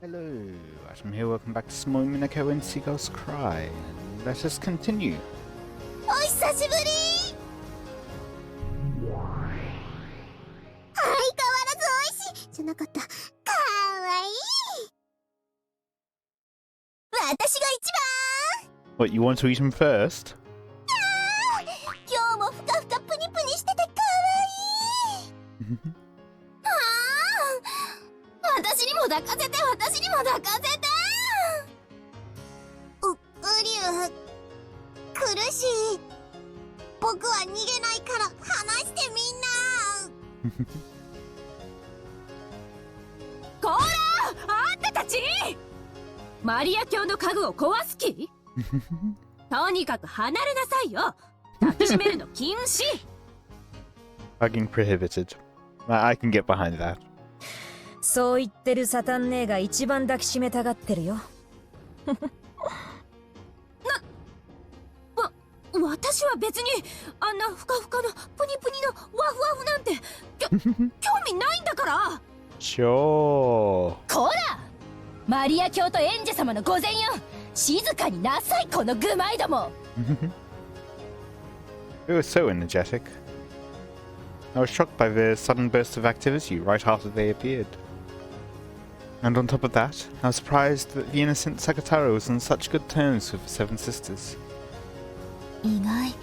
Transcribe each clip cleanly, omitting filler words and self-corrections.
Hello, Watem here, welcome back to some more Umineko When They Cry. Let us continue. お久しぶり。相変わらず美味しいじゃなかった。かわいい。私が一番。 What, you want to eat him first? 今日もふかふかプニプニしててかわいい。私にも抱かせて、私にも抱かせて。うりゅう、苦しい。僕は逃げないから離してみんな。こら、あんたたちマリア教の家具を壊す気とにかく離れなさいよ。抱きしめるの禁止。Hugging prohibited. I can get behind that. そう言ってるサタン姉が一番抱きしめたがってるよ。私は別にあんなふかふかのプニプニのワフワフなんて興味ないんだから。Sure. こら、マリア教とエンジェ様の御前よ。静かになさい、この愚昧ども。It was so energetic. I was shocked by the sudden burst of activity right after they appeared. And on top of that, I was surprised that the innocent Sakataro was on such good terms with the Seven Sisters. 意外。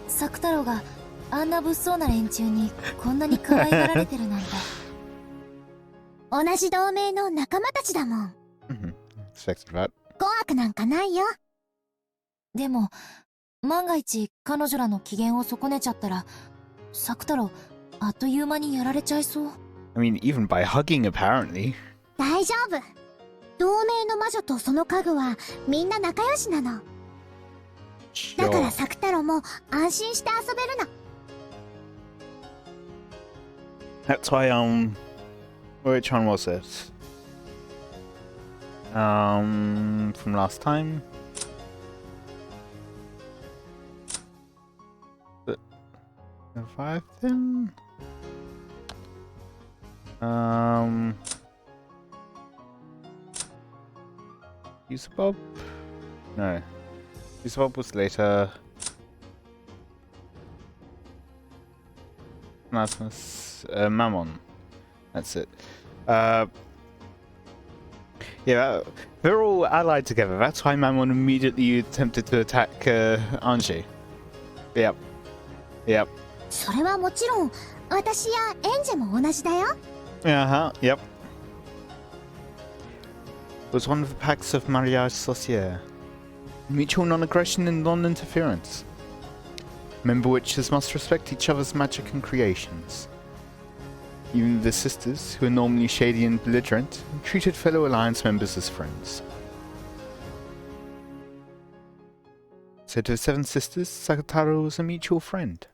サク太郎があんな物騒な連中にこんなに可愛がられてるなんて。同じ同盟の仲間たちだもん。Expected that. 怖くなんかないよ。でも万が一彼女らの機嫌を損ねちゃったら、サク太郎あっという間にやられちゃいそう。I mean, even by hugging, apparently. 大丈夫。同盟の魔女とその家具はみんな仲良しなの。だからサク太郎も安心して遊べるの。That's why, which one was it? From last time? The revive them? Use Bob? No. Use Bob was later. Erasmus, Mammon. That's it. Yeah, they're all allied together. That's why Mammon immediately attempted to attack Anji. Yep. Yep. それはもちろん私やエンジェも同じだよ。Yep. It was one of the pacts of mariage sorcière. Mutual non-aggression and non-interference. Member witches must respect each other's magic and creations. Even the sisters, who are normally shady and belligerent, treated fellow alliance members as friends. So to the Seven Sisters, Sakataro was a mutual friend.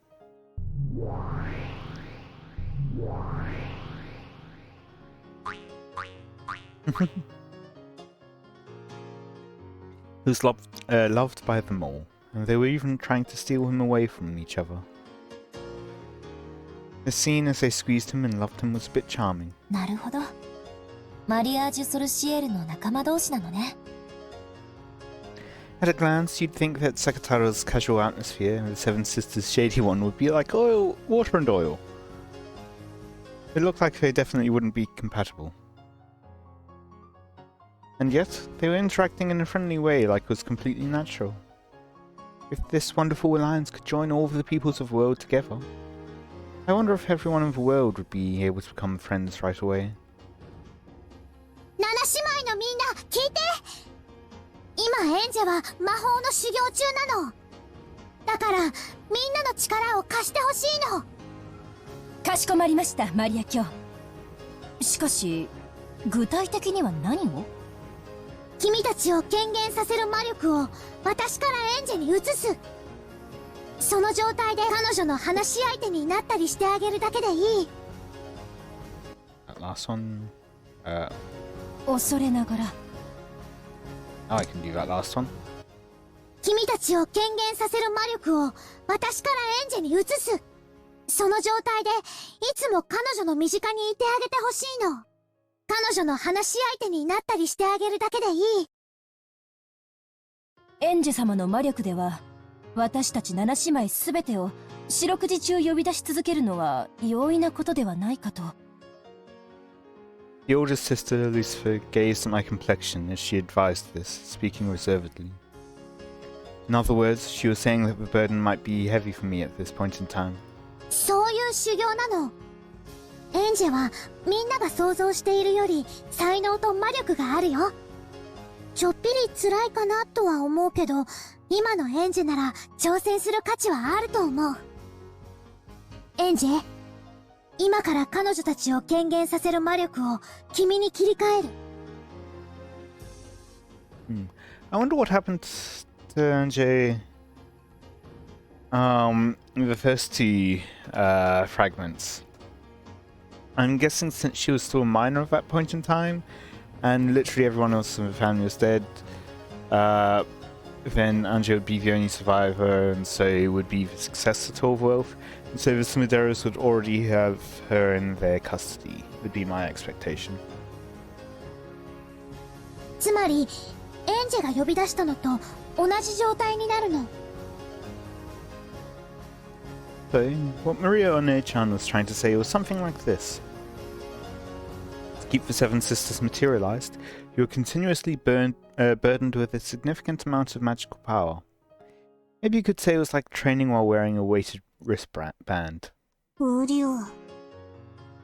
He was loved by them all, and they were even trying to steal him away from each other. The scene as they squeezed him and loved him was a bit charming. なるほど。マリアージュ・ソルシエールの仲間同士なのね。At a glance, you'd think that Sakataro's casual atmosphere and the Seven Sisters' shady one would be like oil, water and oil. It looked like they definitely wouldn't be compatible. And yet, they were interacting in a friendly way like it was completely natural. If this wonderful alliance could join all of the peoples of the world together, I wonder if everyone in the world would be able to become friends right away. 七姉妹のみんな聞いて。今エンジェは魔法の修行中なの。だからみんなの力を貸してほしいの。かしこまりました、マリア教。しかし具体的には何を？君たちを権限させる魔力を私からエンジェに移す。その状態で彼女の話し相手になったりしてあげるだけでいい。That last one. 恐れながら。I can do that last one. 君たちを権限させる魔力を私からエンジェに移す。その状態でいつも彼女の身近にいてあげてほしいの。彼女の話し相手になったりしてあげるだけでいい。エンジェ様の魔力では私たち7姉妹すべてを四六時中呼び出し続けるのは容易なことではないかと。 The oldest sister, Lucifer, gazed at my complexion as she advised this, speaking reservedly. In other words, she was saying that the burden might be heavy for me at this point in time. そういう修行なの。エンジェはみんなが想像しているより才能と魔力があるよ。ちょっぴり辛いかなとは思うけど、今のエンジェなら挑戦する価値はあると思う。エンジェ、今から彼女たちを権限させる魔力を君に切り替える。I wonder what happened to NJ in the first two fragments. I'm guessing since she was still a minor at that point in time, and literally everyone else in the family was dead, then Anja would be the only survivor, and so would be the successor to Wealth. And so the Smideros would already have her in their custody, would be my expectation. つまり、エンジェが呼び出したのと同じ状態になるの。So, what Maria One-chan was trying to say was something like this. To keep the Seven Sisters materialized, you are continuously burdened with a significant amount of magical power. Maybe you could say it was like training while wearing a weighted wristband. ウリュウ。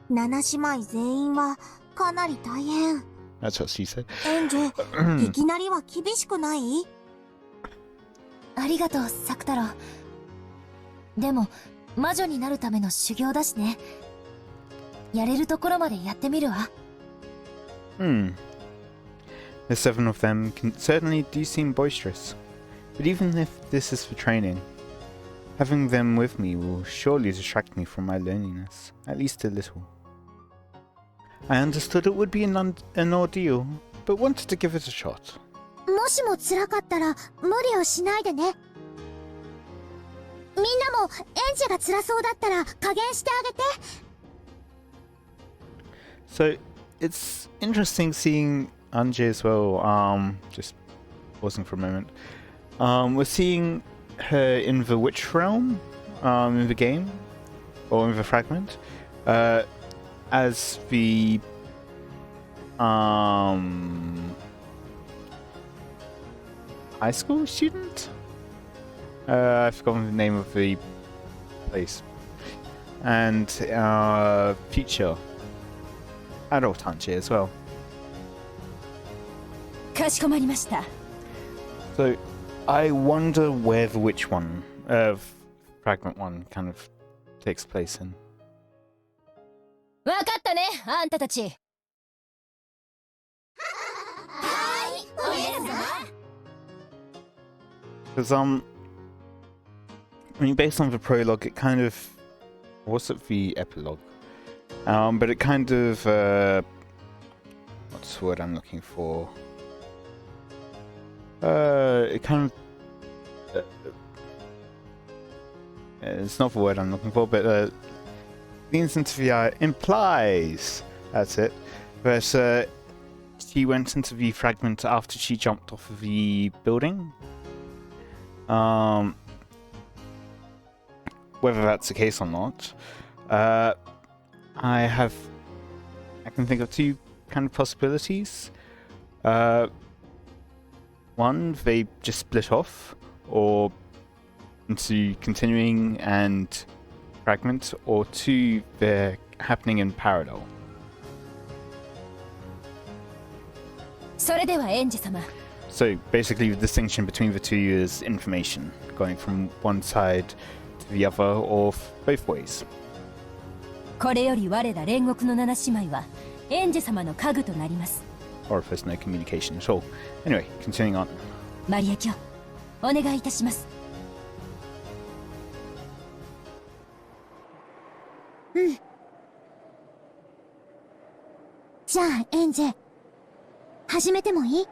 7姉妹全員はかなり大変。That's what she said. エンジェ、いきなりは厳しくない？ありがとう、サク太郎。でも魔女になるための修行だしね。やれるところまでやってみるわ。The seven of them can certainly do seem boisterous. But even if this is for training, having them with me will surely distract me from my loneliness, at least a little. I understood it would be an ordeal, but wanted to give it a shot. もしも辛かったら無理をしないでね。みんなもエンジェが辛そうだったら加減してあげて。So it's interesting seeing Anje as well. Just pausing for a moment. We're seeing her in the witch realm, in the game, or in the fragment, as the high school student. I've forgotten the name of the place. And future adult Anje as well. かしこまりました。 So I wonder where the witch one, fragment one, kind of takes place in. わかったね、あんたたち。はい、お姉様。 Because I mean, based on the prologue, it kind of was it the epilogue, but it kind of what's the word I'm looking for? It kind of it's not the word I'm looking for, but leans into the implies, that's it, that she went into the fragment after she jumped off of the building. Whether that's the case or not, I can think of two kind of possibilities. One, they just split off, or into continuing and fragment, or two, they're happening in parallel. それではエンジェ様。 So basically the distinction between the two is information, going from one side to the other, or both ways. これより我ら煉獄の7姉妹はエンジェ様の家具となります。 Or if there's no communication at all. Anyway, continuing on. マリア卿、お願いいたします。じゃあエンジェ、始めてもいい？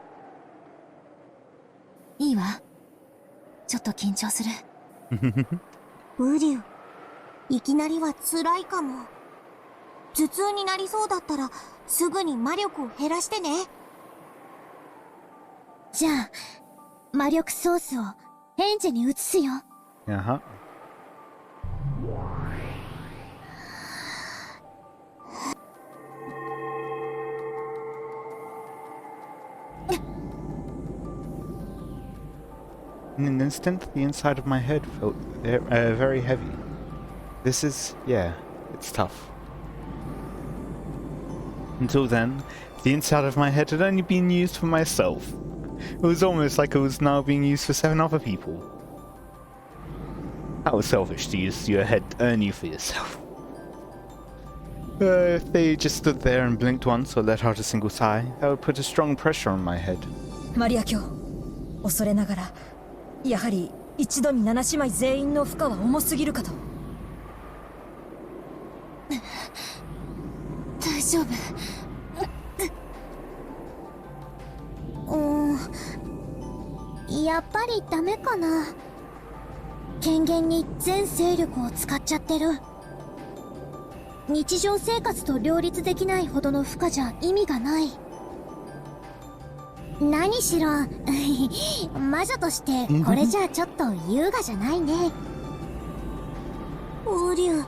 いいわ。ちょっと緊張する。ウリュウ、いきなりは辛いかも。頭痛になりそうだったらすぐに魔力を減らしてね。じゃあ魔力ソースをエンジェに移すよ。Uh-huh. In an instant, the inside of my head felt very heavy. This is, yeah, it's tough. Until then, the inside of my head had only been used for myself. It was almost like it was now being used for 7 other people. How selfish to use your head only for yourself. If they just stood there and blinked once or let out a single sigh, that would put a strong pressure on my head. マリア卿、恐れながらやはり一度に7姉妹全員の負荷は重すぎるかと。大丈夫。やっぱりダメかな。権限に全勢力を使っちゃってる。日常生活と両立できないほどの負荷じゃ意味がない。何しろ魔女としてこれじゃちょっと優雅じゃないね。ウリュウ、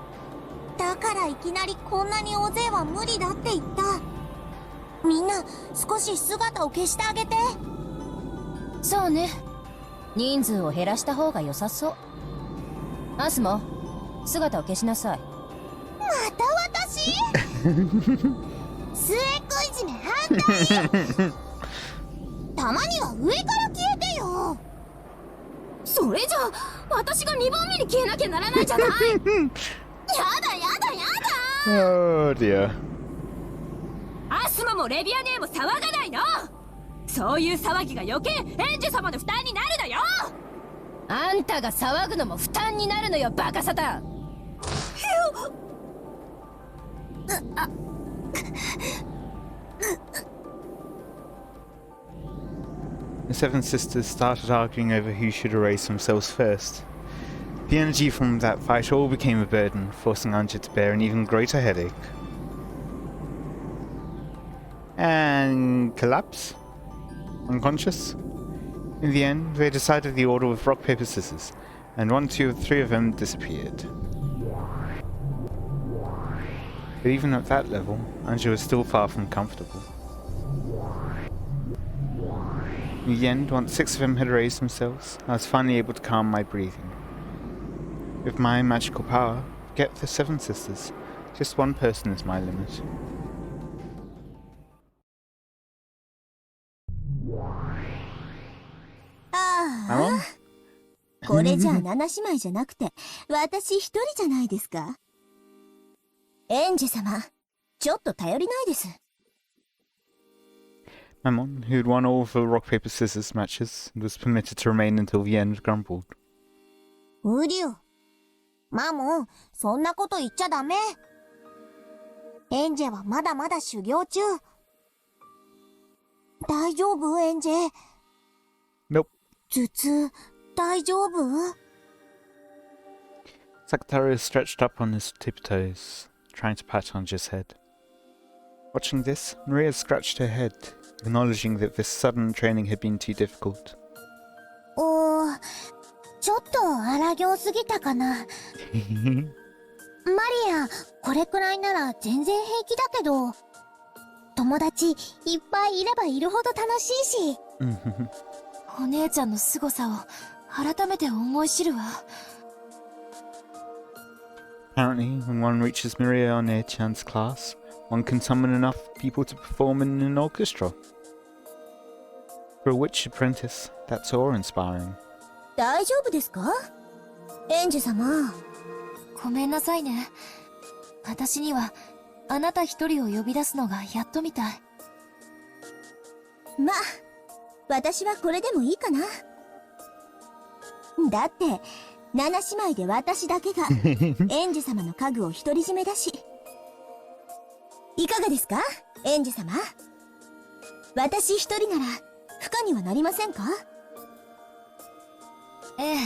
だからいきなりこんなに大勢は無理だって言った。みんな少し姿を消してあげて。そうね、人数を減らした方が良さそう。アスモ、姿を消しなさい。また私末っ子いじめ反対たまには上から消えてよ。それじゃあ私が2番目に消えなきゃならないじゃないやだやだやだ。 Oh dear. アスモもレビアネーも騒がないの。そういう騒ぎが余計エンジェ様の負担になるのよ。あんたが騒ぐのも負担になるのよ、バカサタン。The 7 sisters started arguing over who should erase themselves first. The energy from that fight all became a burden, forcing Anja to bear an even greater headache. And collapse? Unconscious? In the end, they decided the order with rock, paper, scissors, and 1, 2, 3 of them disappeared. But even at that level, Anja was still far from comfortable. In the end, once 6 of them had raised themselves, I was finally able to calm my breathing. With my magical power, forget the 7 sisters. Just one person is my limit. ああ、これじゃあ7姉妹じゃなくて私一人じゃないですか。エンジェ様、ちょっと頼りないです。Mammon, who had won all of the rock, paper, scissors matches and was permitted to remain until the end, grumbled. ウリュウ、マモン、そんなこと言っちゃダメ。エンジェはまだまだ修行中。大丈夫、エンジェ。Nope. 頭痛、大丈夫？ Sakataro stretched up on his tiptoes, trying to pat Anja's head. Watching this, Maria scratched her head, acknowledging that this sudden training had been too difficult. ちょっと荒行すぎたかな。マリア、これくらいなら全然平気だけど、友達いっぱいいればいるほど楽しいし。お姉ちゃんの凄さを改めて思い知るわ。Apparently, when one reaches Maria One-chan's class, one can summon enough people to perform in an orchestra. For a witch apprentice, that's awe-inspiring. 大丈夫ですか？エンジェ様。ごめんなさいね。私にはあなた一人を呼び出すのがやっとみたい。まあ、私はこれでもいいかな。だって7姉妹で私だけがエンジェ様の家具を独り占めだし。いかがですか、エンジェ様。私一人なら不可にはなりませんか？ええ、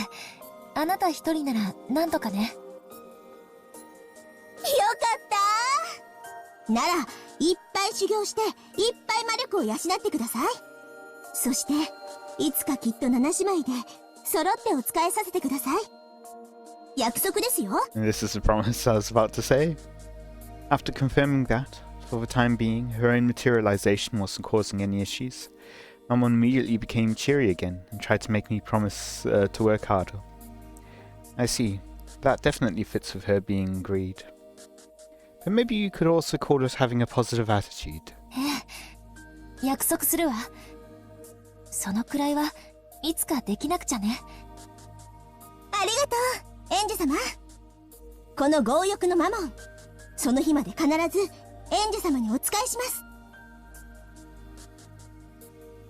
あなた一人ならなんとかね。なら、いっぱい修行して、いっぱい魔力を養ってください。そして、いつかきっと七姉妹で、揃ってお仕えさせてください。約束ですよ。And this is the promise I was about to say. After confirming that, for the time being, her own materialization wasn't causing any issues, Mammon immediately became cheery again and tried to make me promise to work harder. I see. That definitely fits with her being greed. But maybe you could also call it having a positive attitude. 約束するわ。そのくらいはいつかできなくちゃね。ありがとう、エンジェ様。この強欲のマモン、その日まで必ずエンジェ様にお仕えします。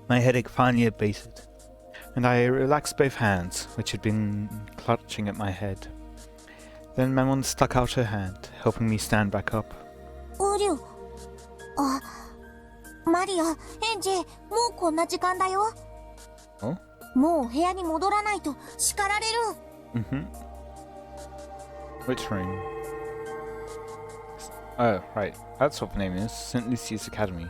My headache finally abated, and I relaxed both hands, which had been clutching at my head. Then Mammon stuck out her hand, helping me stand back up. おりゅう。あ、マリア、エンジェ、もうこんな時間だよ。Oh? もう部屋に戻らないと叱られる。Which room? Oh, right. That's what the name is. St. Lucia's Academy.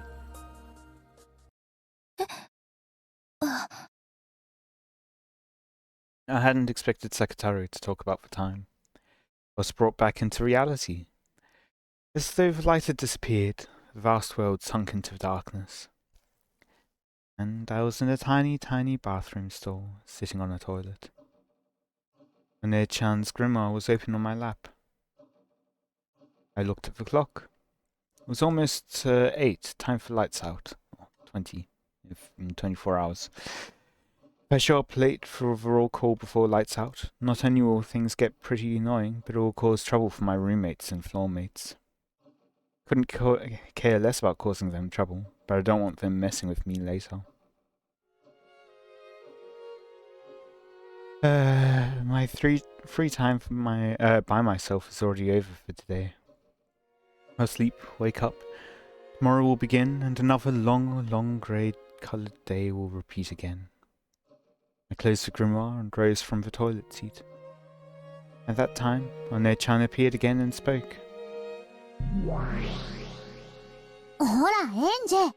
I hadn't expected Secretary to talk about the time. I was brought back into reality. As though the light had disappeared, the vast world sunk into darkness. And I was in a tiny, tiny bathroom stall, sitting on a toilet. One-Chan's grimoire was open on my lap. I looked at the clock. It was almost 8, time for lights out. 20, in 24 hours. If I show up late for the roll call before lights out, not only will things get pretty annoying, but it will cause trouble for my roommates and floor mates. Couldn't care less about causing them trouble, but I don't want them messing with me later. My free time for by myself is already over for today. I'll sleep, wake up. Tomorrow will begin, and another long grey-coloured day will repeat again. I closed the grimoire and rose from the toilet seat. At that time, One-Chan appeared again and spoke. ほら、エンジェ。 I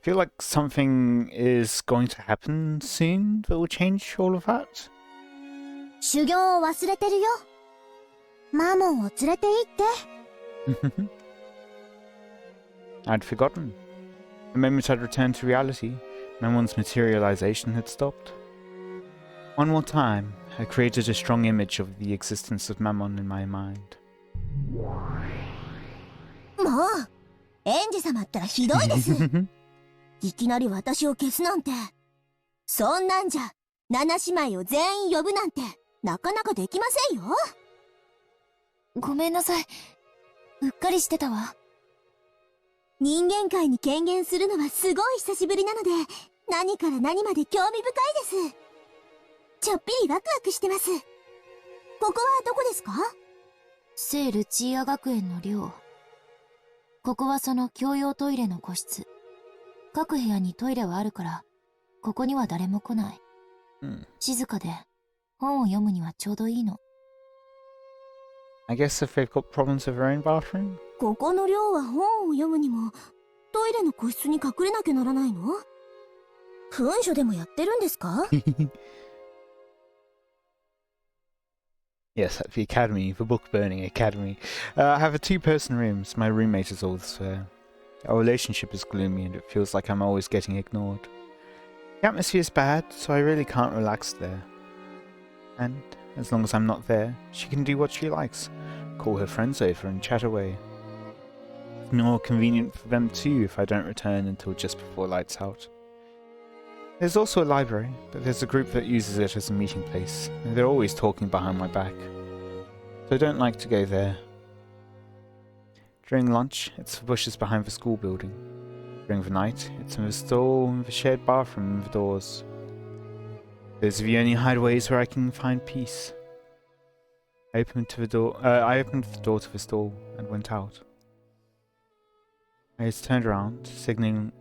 feel like something is going to happen soon that will change all of that. 修行を忘れてるよ。マモンを連れて行って。I'd forgotten. The moment I'd returned to reality, Mammon's materialization had stopped. One more time, I created a strong image of the existence of Mammon in my mind. もう、エンジェ様ったらひどいです。いきなり私を消すなんて。そんなんじゃ、七姉妹を全員呼ぶなんて、なかなかできませんよ。ごめんなさい。うっかりしてたわ。人間界に権限するのはすごい久しぶりなので、何から何まで興味深いです。ちょっぴりワクワクしてます。ここはどこですか？聖ルチア学園の寮。ここはその共用トイレの個室。各部屋にトイレはあるから、ここには誰も来ない。静かで、本を読むにはちょうどいいの。I guess if they've got problems with their own bathroom? ここの寮は本を読むにも、トイレの個室に隠れなきゃならないの？文書でもやってるんですか？ Yes, at the academy, the book burning academy. I have a 2-person room, so my roommate is always there. Our relationship is gloomy and it feels like I'm always getting ignored. The atmosphere is bad, so I really can't relax there. And, as long as I'm not there, she can do what she likes. Call her friends over and chat away. It's more convenient for them too if I don't return until just before lights out. There's also a library, but there's a group that uses it as a meeting place, and they're always talking behind my back. So I don't like to go there. During lunch, it's the bushes behind the school building. During the night, it's in the stall and the shared bathroom with the doors. Those are the only hideaways where I can find peace. I opened the door to the stall and went out. I turned around, signaling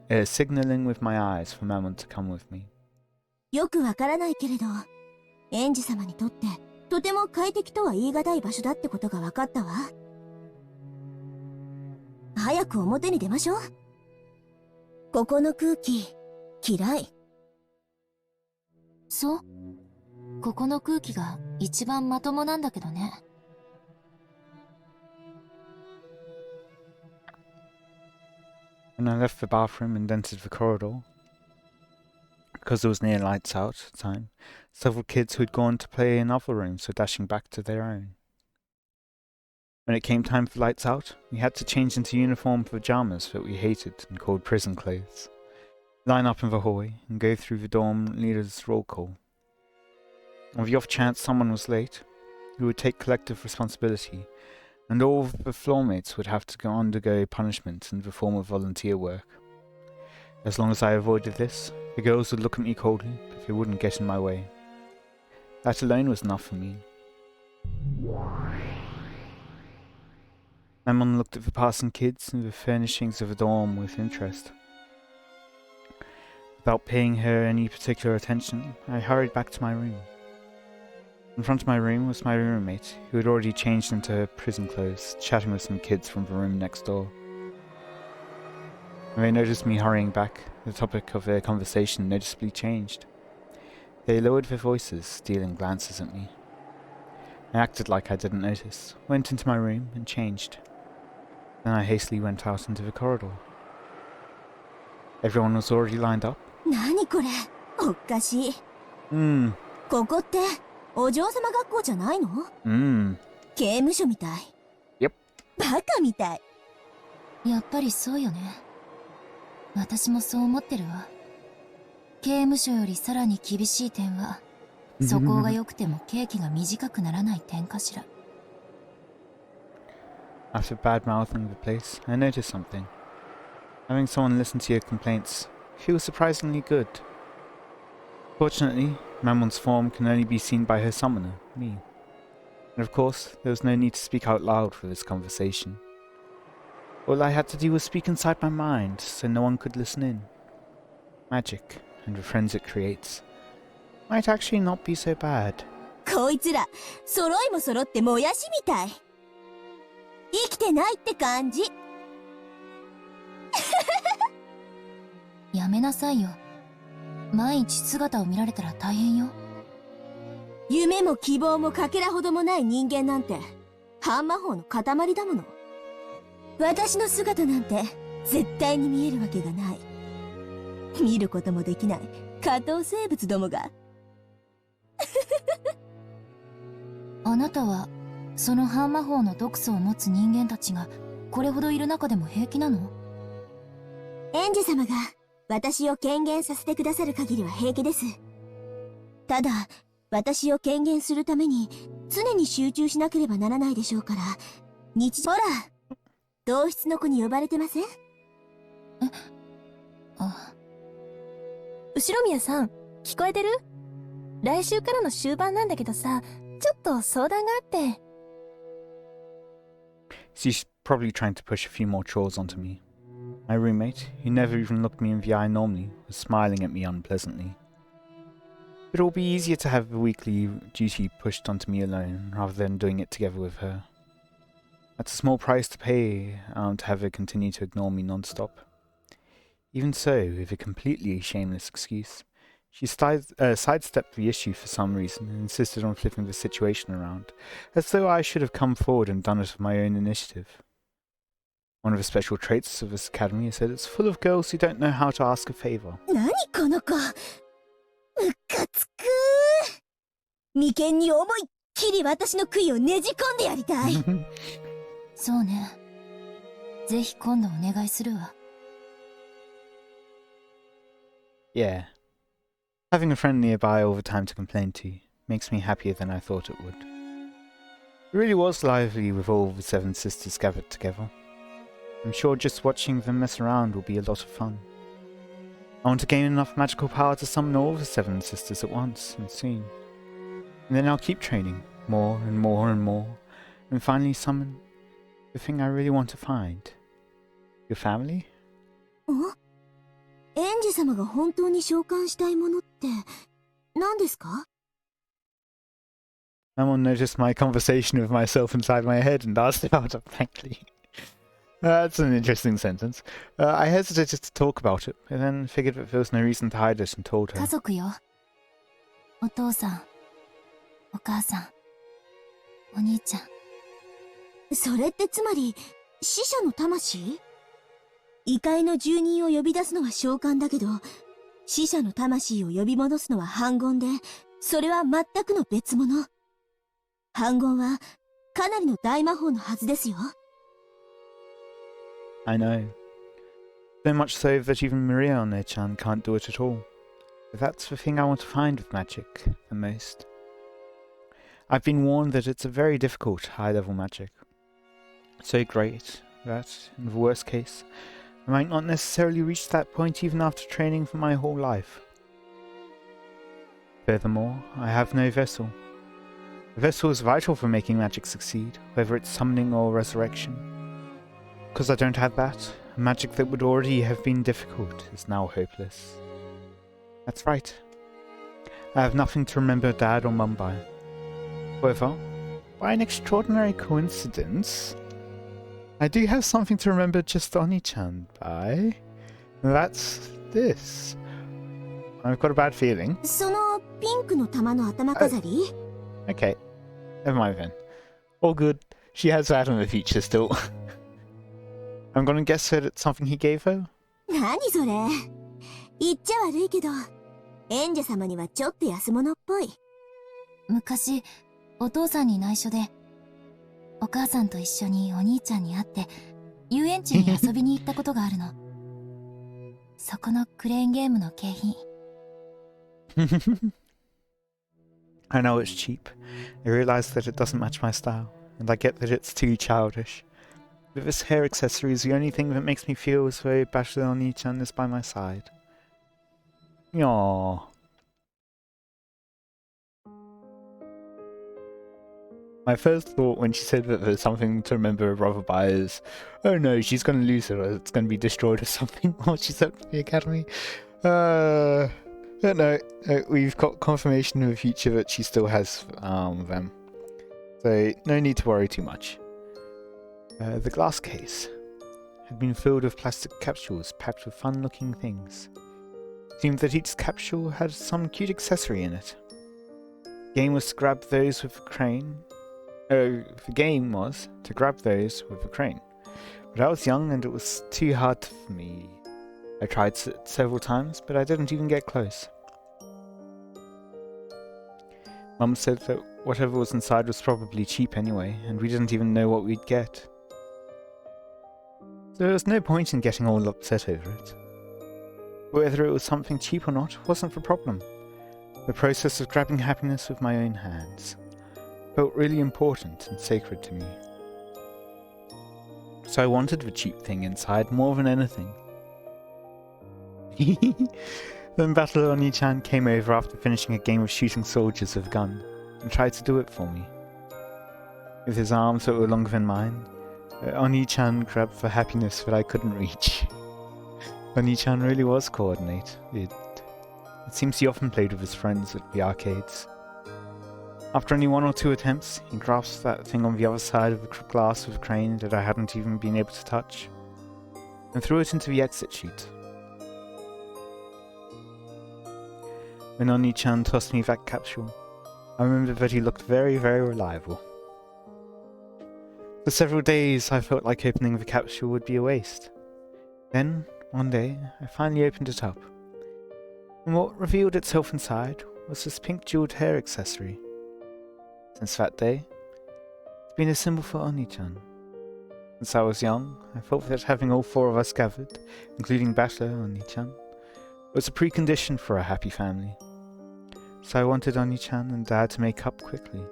with my eyes for Mammon to come with me. よくわからないけれど、エンジ様にとってとても快適とは言い難い場所だってことが分かったわ。早く表に出ましょう。ここの空気、嫌い。そう？ここの空気が一番まともなんだけどね。When I left the bathroom and entered the corridor, because it was near lights out time, several kids who had gone to play in other rooms were dashing back to their own. When it came time for lights out, we had to change into uniform pajamas that we hated and called prison clothes, line up in the hallway and go through the dorm leader's roll call. On the off chance someone was late, we would take collective responsibility, and all of the floormates would have to undergo punishment in the form of volunteer work. As long as I avoided this, the girls would look at me coldly, but they wouldn't get in my way. That alone was enough for me. My mum looked at the passing kids and the furnishings of the dorm with interest. Without paying her any particular attention, I hurried back to my room. In front of my room was my roommate, who had already changed into her prison clothes, chatting with some kids from the room next door. When they noticed me hurrying back, the topic of their conversation noticeably changed. They lowered their voices, stealing glances at me. I acted like I didn't notice, went into my room and changed. Then I hastily went out into the corridor. Everyone was already lined up. 何これ、おかしい。ここってお嬢様学校じゃないの？刑務所みたい。Yep. バカみたい。やっぱりそうよね。私もそう思ってるわ。刑務所よりさらに厳しい点は、素行が良くても刑期が短くならない点かしら。After bad-mouthing the place, I noticed something. Having someone listen to your complaints feels surprisingly good. Fortunately, Mammon's form can only be seen by her summoner, me. And of course, there was no need to speak out loud for this conversation. All I had to do was speak inside my mind, so no one could listen in. Magic, and the friends it creates, might actually not be so bad. こいつら、揃いも揃ってもやしみたい。生きてないって感じ。やめなさいよ。毎日姿を見られたら大変よ。夢も希望もかけらほどもない人間なんて、半魔法の塊だもの。私の姿なんて絶対に見えるわけがない。見ることもできない下等生物どもが。あなたはその半魔法の毒素を持つ人間たちがこれほどいる中でも平気なの？エンジェ様が私を権限させてくださる限りは平気です。ただ、私を権限するために常に集中しなければならないでしょうから、ほら、同室の子に呼ばれてません？後宮さん、聞こえてる？来週からの終盤なんだけどさ、ちょっと相談があって。She's probably trying to push a few more chores onto me. My roommate, who never even looked me in the eye normally, was smiling at me unpleasantly. It would be easier to have the weekly duty pushed onto me alone, rather than doing it together with her. That's a small price to pay to have her continue to ignore me non-stop. Even so, with a completely shameless excuse, she sidestepped the issue for some reason and insisted on flipping the situation around, as though I should have come forward and done it of my own initiative. One of the special traits of this academy is that it's full of girls who don't know how to ask a favor. 何この子。むかつくー。眉間に思いっきり私の杭をねじ込んでやりたい。そうね。ぜひ今度お願いするわ。Yeah. Having a friend nearby all the time to complain to makes me happier than I thought it would. It really was lively with all the seven sisters gathered together. I'm sure just watching them mess around will be a lot of fun. I want to gain enough magical power to summon all the seven sisters at once, and soon. And then I'll keep training, more and more and more, and finally summon the thing I really want to find. Your family? エンジェ様が本当に召喚したいものって何ですか？ Someone noticed my conversation with myself inside my head and asked about it frankly. That's an interesting sentence. I hesitated to talk about it, and then figured that there was no reason to hide it and told 家 her. 族よ。お父さん、お母さん、お兄ちゃん。それってつまり、死者の魂？異界の住人を呼び出すのは召喚だけど、死者の魂を呼び戻すのは反言で、それは全くの別物。反言は、かなりの大魔法のはずですよ。I know. So much so that even Maria One-chan can't do it at all. But that's the thing I want to find with magic, the most. I've been warned that it's a very difficult high-level magic. So great that, in the worst case, I might not necessarily reach that point even after training for my whole life. Furthermore, I have no vessel. The vessel is vital for making magic succeed, whether it's summoning or resurrection. Because I don't have that, magic that would already have been difficult is now hopeless. That's right. I have nothing to remember Dad or Mum by. However, by an extraordinary coincidence, I do have something to remember just Oni-chan by. That's this. I've got a bad feeling. そのピンクの玉の頭飾り？ Okay, never mind then. All good. She has that in the future still. I'm gonna guess that it's something he gave her? 何それ？言っちゃ悪いけど、演者様にはちょっと安物っぽい。昔、お父さんに内緒で、お母さんと一緒にお兄ちゃんに会って、遊園地に遊びに行ったことがあるの。そこのクレーンゲームの景品。I know it's cheap. I realize that it doesn't match my style, and I get that it's too childish. But this hair accessory is the only thing that makes me feel as though Bachelor Oni-chan is by my side. Aww. My first thought when she said that there's something to remember her brother by is, oh no, she's going to lose it, or it's going to be destroyed or something while she's at the academy. But no, we've got confirmation in the future that she still has them. So no need to worry too much. The glass case had been filled with plastic capsules packed with fun-looking things. It seemed that each capsule had some cute accessory in it. The game was to grab those with a crane. The game was to grab those with a crane. But I was young and it was too hard for me. I tried several times, but I didn't even get close. Mum said that whatever was inside was probably cheap anyway, and we didn't even know what we'd get. So there was no point in getting all upset over it. Whether it was something cheap or not wasn't the problem. The process of grabbing happiness with my own hands felt really important and sacred to me. So I wanted the cheap thing inside more than anything. Then Battle Oni-chan came over after finishing a game of shooting soldiers with a gun and tried to do it for me. With his arms that were longer than mine, Oni-chan grabbed for happiness that I couldn't reach. Oni-chan really was coordinated. It seems he often played with his friends at the arcades. After only 1 or 2 attempts, he grasped that thing on the other side of the glass with a crane that I hadn't even been able to touch, and threw it into the exit chute. When Oni-chan tossed me that capsule, I remembered that he looked very, very reliable. For several days I felt like opening the capsule would be a waste. Then, one day, I finally opened it up, and what revealed itself inside was this pink jeweled hair accessory. Since that day, it's been a symbol for Oni-chan. Since I was young, I felt that having all 4 of us gathered, including Bachelor Oni-chan, was a precondition for a happy family. So I wanted Oni-chan and Dad to make up quickly.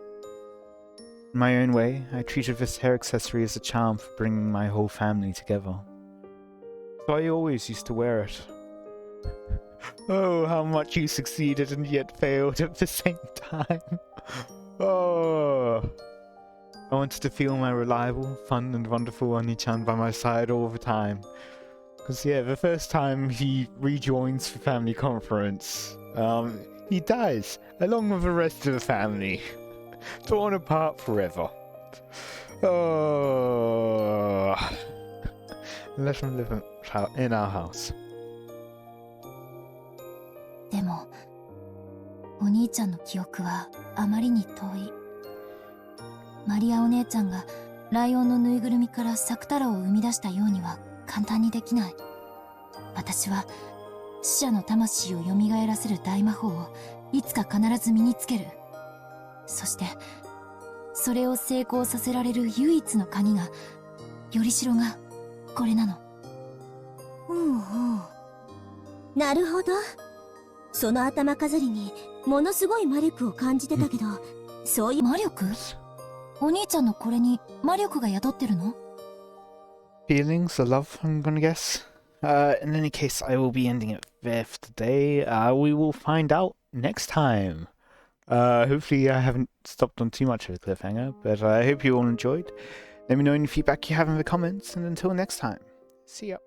In my own way, I treated this hair accessory as a charm for bringing my whole family together. So I always used to wear it. Oh, how much you succeeded and yet failed at the same time. Oh, I wanted to feel my reliable, fun and wonderful Oni-chan by my side all the time. Because yeah, the first time he rejoins the family conference, he dies, along with the rest of the family. Torn apart forever. Oh. Let him live in our house. でも、お兄ちゃんの記憶はあまりに遠い。マリアお姉ちゃんがライオンのぬいぐるみからサク太郎を生み出したようには簡単にできない。私は死者の魂を蘇らせる大魔法をいつか必ず身につける。そしてそれを成功させられる唯一の鍵が、よりしろがこれなの。なるほど。その頭飾りにものすごい魔力を感じてたけど、そういう魔力？お兄ちゃんのこれに魔力が宿ってるの？ Feelings or love, I'm gonna guess. In any case, I will be ending it there for today. We will find out next time. Hopefully I haven't stopped on too much of a cliffhanger, but I hope you all enjoyed. Let me know any feedback you have in the comments, and until next time, see ya.